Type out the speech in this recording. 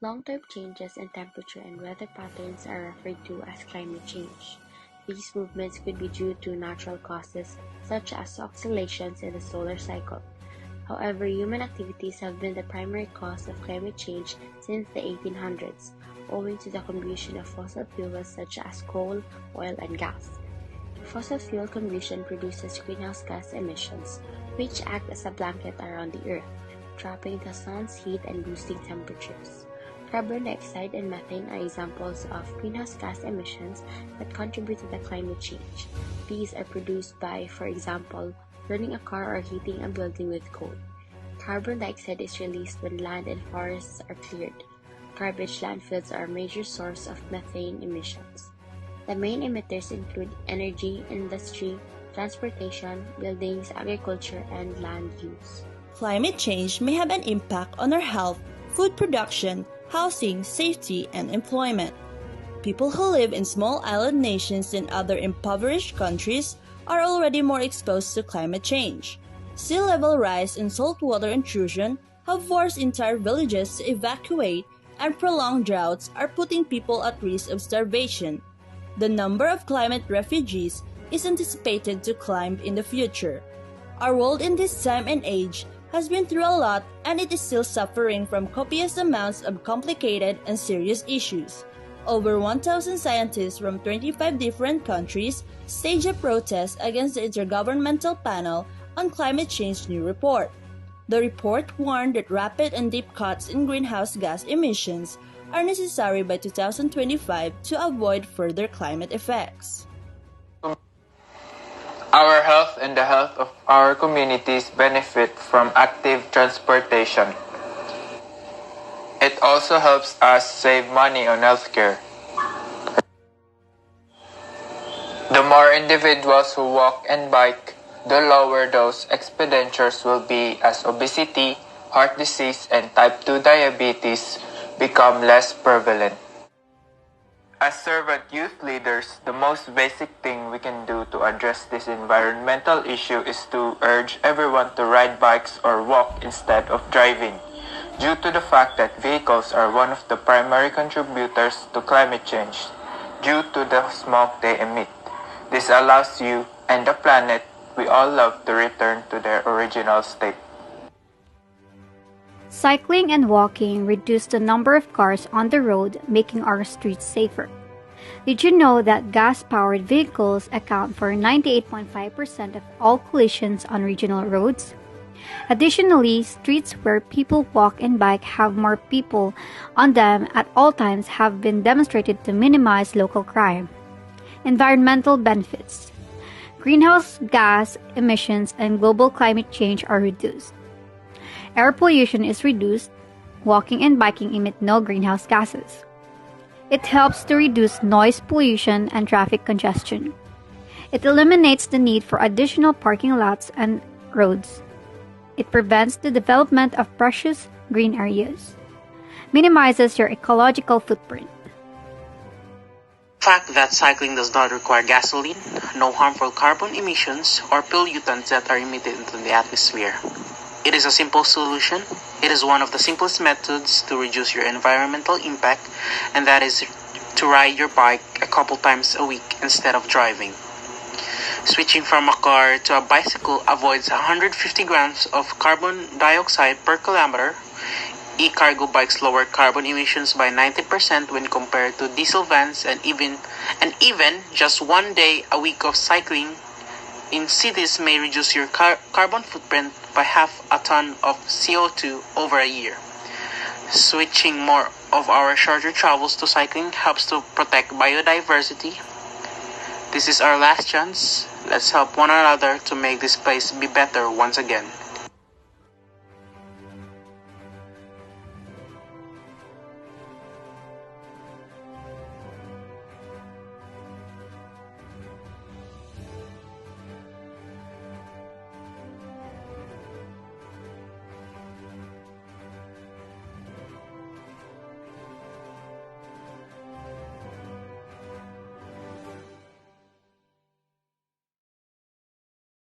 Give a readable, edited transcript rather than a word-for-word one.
Long-term changes in temperature and weather patterns are referred to as climate change. These movements could be due to natural causes such as oscillations in the solar cycle. However, human activities have been the primary cause of climate change since the 1800s, owing to the combustion of fossil fuels such as coal, oil, and gas. Fossil fuel combustion produces greenhouse gas emissions, which act as a blanket around the Earth, trapping the sun's heat and boosting temperatures. Carbon dioxide and methane are examples of greenhouse gas emissions that contribute to the climate change. These are produced by, for example, running a car or heating a building with coal. Carbon dioxide is released when land and forests are cleared. Garbage landfills are a major source of methane emissions. The main emitters include energy, industry, transportation, buildings, agriculture, and land use. Climate change may have an impact on our health, food production, housing, safety, and employment. People who live in small island nations and other impoverished countries are already more exposed to climate change. Sea level rise and saltwater intrusion have forced entire villages to evacuate, and prolonged droughts are putting people at risk of starvation. The number of climate refugees is anticipated to climb in the future. Our world in this time and age has been through a lot, and it is still suffering from copious amounts of complicated and serious issues. Over 1,000 scientists from 25 different countries staged a protest against the Intergovernmental Panel on Climate Change new report. The report warned that rapid and deep cuts in greenhouse gas emissions are necessary by 2025 to avoid further climate effects. Our health and the health of our communities benefit from active transportation. It also helps us save money on healthcare. The more individuals who walk and bike, the lower those expenditures will be, as obesity, heart disease, and type 2 diabetes become less prevalent. As servant youth leaders, the most basic thing we can do to address this environmental issue is to urge everyone to ride bikes or walk instead of driving, due to the fact that vehicles are one of the primary contributors to climate change, due to the smoke they emit. This allows you and the planet we all love to return to their original state. Cycling and walking reduce the number of cars on the road, making our streets safer. Did you know that gas-powered vehicles account for 98.5% of all collisions on regional roads? Additionally, streets where people walk and bike have more people on them at all times have been demonstrated to minimize local crime. Environmental benefits. Greenhouse gas emissions and global climate change are reduced. Air pollution is reduced. Walking and biking emit no greenhouse gases. It helps to reduce noise pollution and traffic congestion. It eliminates the need for additional parking lots and roads. It prevents the development of precious green areas. Minimizes your ecological footprint. The fact that cycling does not require gasoline, no harmful carbon emissions, or pollutants that are emitted into the atmosphere. It is a simple solution. It is one of the simplest methods to reduce your environmental impact, and that is to ride your bike a couple times a week instead of driving. Switching from a car to a bicycle avoids 150 grams of carbon dioxide per kilometer. E-cargo bikes lower carbon emissions by 90% when compared to diesel vans, and even just one day a week of cycling in cities may reduce your carbon footprint by half a ton of CO2 over a year. Switching more of our shorter travels to cycling helps to protect biodiversity. This is our last chance. Let's help one another to make this place be better once again.